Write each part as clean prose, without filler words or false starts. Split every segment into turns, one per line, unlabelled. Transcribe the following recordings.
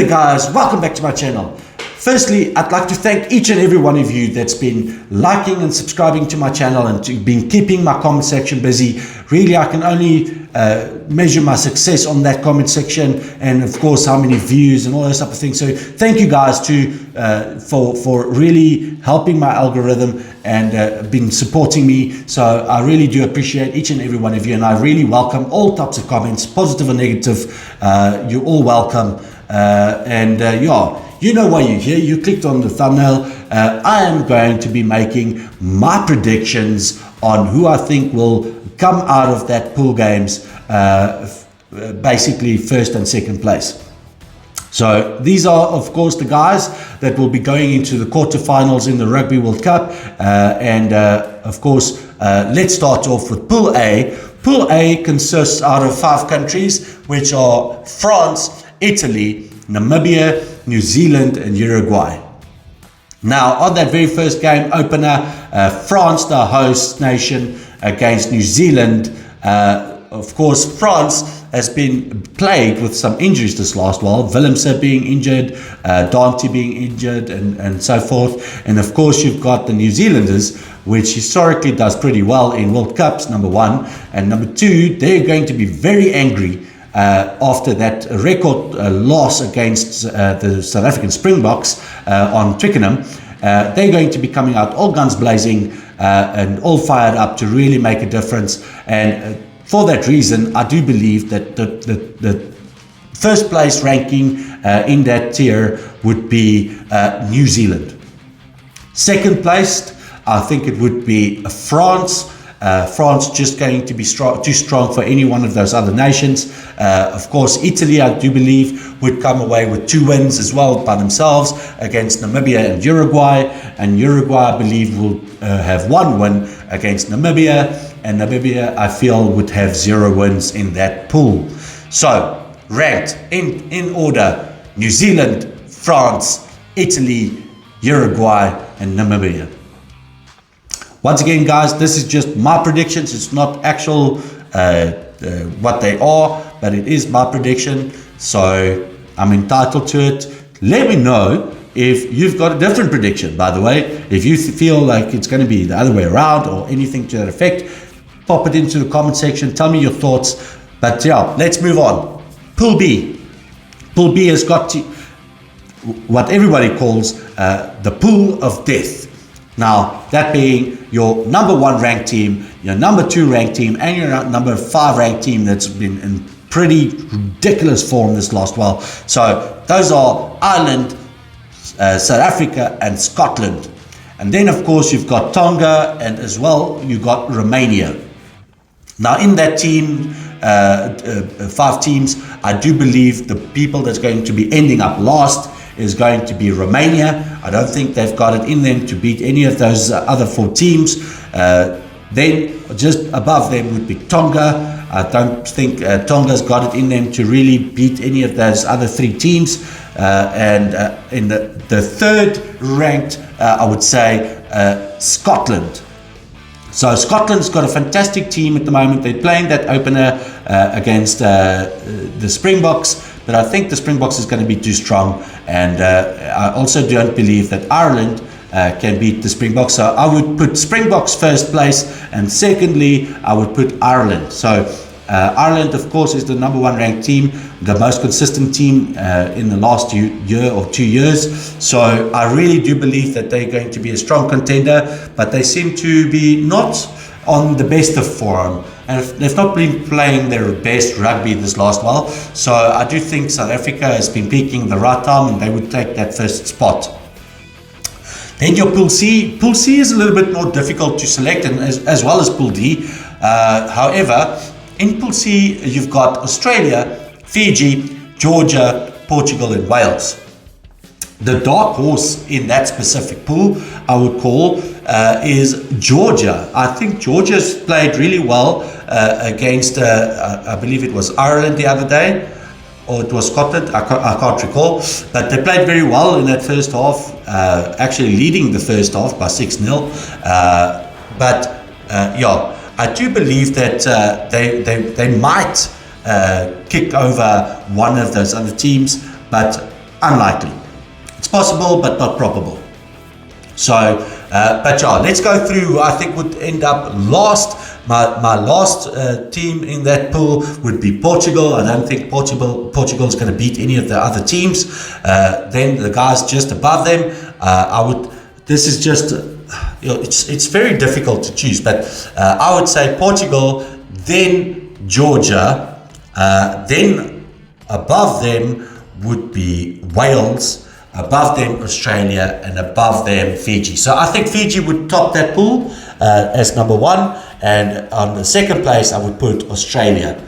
there guys, welcome back to my channel. Firstly, I'd like to thank each and every one of you that's been liking and subscribing to my channel and been keeping my comment section busy. Really, I can only measure my success on that comment section, and of course how many views and all those type of things. So thank you guys for really helping my algorithm and been supporting me. So I really do appreciate each and every one of you, and I really welcome all types of comments, positive or negative. You're all welcome. Yeah, you know why you're here. You clicked on the thumbnail. I am going to be making my predictions on who I think will come out of that pool games, basically first and second place. So these are, of course, the guys that will be going into the quarterfinals in the Rugby World Cup. Of course, let's start off with Pool A. Pool A consists out of 5 countries, which are France, Italy, Namibia, New Zealand and Uruguay. Now, on that very first game opener, France, the host nation, against New Zealand. Of course, France has been plagued with some injuries this last while. Willemse being injured, Dante being injured, and so forth. And of course, you've got the New Zealanders, which historically does pretty well in World Cups, number 1. And number 2, they're going to be very angry after that record loss against the South African Springboks on Twickenham. They're going to be coming out all guns blazing and all fired up to really make a difference. And for that reason, I do believe that the first place ranking in that tier would be New Zealand. Second placed, I think it would be France. France just going to be too strong for any one of those other nations. Of course, Italy, I do believe, would come away with 2 wins as well by themselves against Namibia and Uruguay. And Uruguay, I believe, will have 1 win against Namibia. And Namibia, I feel, would have 0 wins in that pool. So, ranked in order: New Zealand, France, Italy, Uruguay, and Namibia. Once again, guys, this is just my predictions. It's not actual what they are, but it is my prediction. So I'm entitled to it. Let me know if you've got a different prediction, by the way. If you feel like it's going to be the other way around or anything to that effect, pop it into the comment section. Tell me your thoughts. But yeah, let's move on. Pool B. Pool B has got what everybody calls the pool of death. Now, that being your number 1 ranked team, your number 2 ranked team, and your number 5 ranked team that's been in pretty ridiculous form this last while. So those are Ireland, South Africa, and Scotland. And then, of course, you've got Tonga, and as well, you've got Romania. Now, in that team, 5 teams, I do believe the people that's going to be ending up last is going to be Romania. I don't think they've got it in them to beat any of those other 4 teams. Then just above them would be Tonga. I don't think Tonga's got it in them to really beat any of those other 3 teams. In the third ranked, I would say Scotland. So Scotland's got a fantastic team at the moment. They're playing that opener against the Springboks, but I think the Springboks is going to be too strong. And I also don't believe that Ireland can beat the Springboks. So I would put Springboks first place, and secondly, I would put Ireland. So Ireland, of course, is the number 1 ranked team, the most consistent team in the last year or 2 years. So I really do believe that they're going to be a strong contender, but they seem to be not on the best of form, and they've not been playing their best rugby this last while. So I do think South Africa has been peaking the right time, and they would take that first spot. Then your Pool C. Pool C is a little bit more difficult to select, and as well as Pool D. However, in Pool C, you've got Australia, Fiji, Georgia, Portugal, and Wales. The dark horse in that specific pool, I would call, is Georgia. I think Georgia's played really well against, I believe it was Ireland the other day, or it was Scotland, I can't recall. But they played very well in that first half, actually leading the first half by 6-0. Yeah, I do believe that they might kick over one of those other teams, but unlikely. It's possible, but not probable. So, but yeah, let's go through who I think would end up last. My last team in that pool would be Portugal. I don't think Portugal's going to beat any of the other teams. Then the guys just above them, this is just, it's very difficult to choose, but I would say Portugal, then Georgia, then above them would be Wales, above them Australia, and above them Fiji. So I think Fiji would top that pool as number one, and on the second place I would put Australia.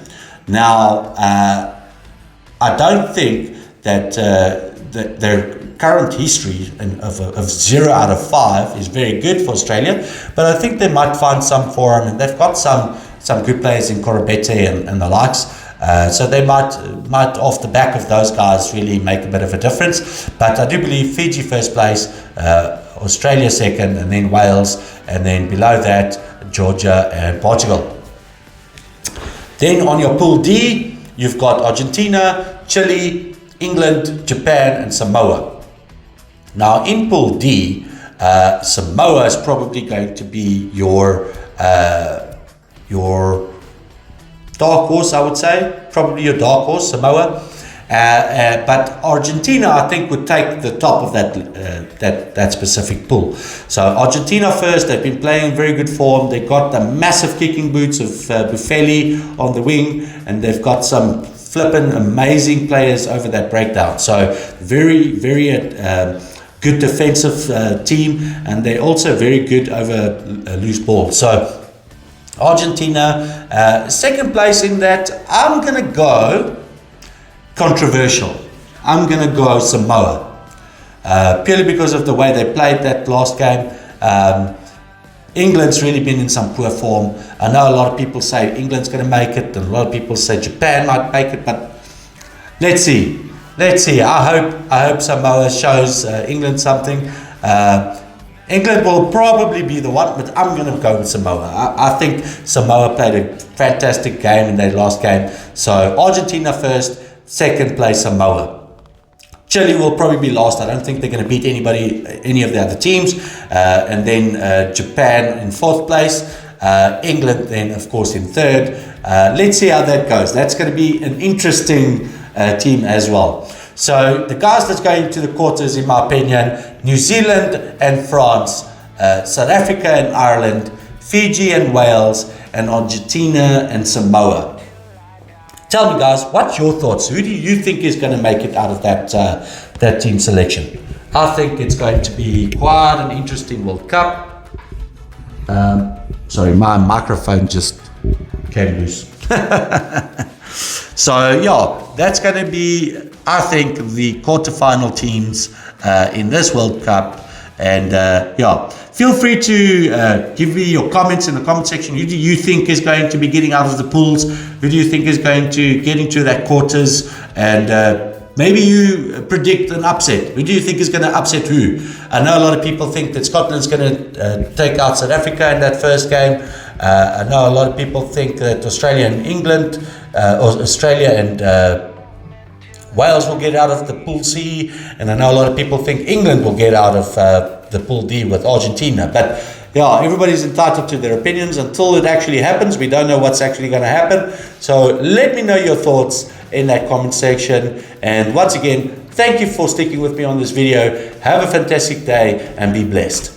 Now I don't think that their current history of 0 out of 5 is very good for Australia, but I think they might find some form, and they've got some good players in Korobete and the likes. So they might off the back of those guys really make a bit of a difference. But I do believe Fiji first place, Australia second, and then Wales, and then below that Georgia and Portugal. Then on your pool D, you've got Argentina, Chile, England, Japan, and Samoa. Now in pool D, Samoa is probably going to be your dark horse, I would say, probably your dark horse, Samoa. But Argentina, I think, would take the top of that specific pool. So Argentina first, they've been playing in very good form. They've got the massive kicking boots of Buffelli on the wing, and they've got some flippin' amazing players over that breakdown. So very, very good defensive team, and they're also very good over loose ball. So Argentina, second place in that, I'm going to go controversial. I'm going to go Samoa. Purely because of the way they played that last game. England's really been in some poor form. I know a lot of people say England's going to make it, and a lot of people say Japan might make it, but let's see. I hope Samoa shows England something. England will probably be the one, but I'm going to go with Samoa. I think Samoa played a fantastic game in their last game. So Argentina first, second place Samoa. Chile will probably be last. I don't think they're going to beat any of the other teams. And then Japan in fourth place. England then, of course, in third. Let's see how that goes. That's going to be an interesting team as well. So the guys that's going to the quarters, in my opinion, New Zealand and France, South Africa and Ireland, Fiji and Wales, and Argentina and Samoa. Tell me, guys, what's your thoughts? Who do you think is going to make it out of that team selection? I think it's going to be quite an interesting World Cup. Sorry, my microphone just came loose. So yeah, that's going to be, I think, the quarterfinal teams in this World Cup. And yeah, feel free to give me your comments in the comment section. Who do you think is going to be getting out of the pools? Who do you think is going to get into that quarters? And maybe you predict an upset. Who do you think is going to upset who? I know a lot of people think that Scotland's going to take out South Africa in that first game. I know a lot of people think that Australia and England, or Australia and Wales will get out of the Pool C, and I know a lot of people think England will get out of the Pool D with Argentina. But yeah, everybody's entitled to their opinions. Until it actually happens, we don't know what's actually going to happen. So let me know your thoughts in that comment section. And once again, thank you for sticking with me on this video. Have a fantastic day and be blessed.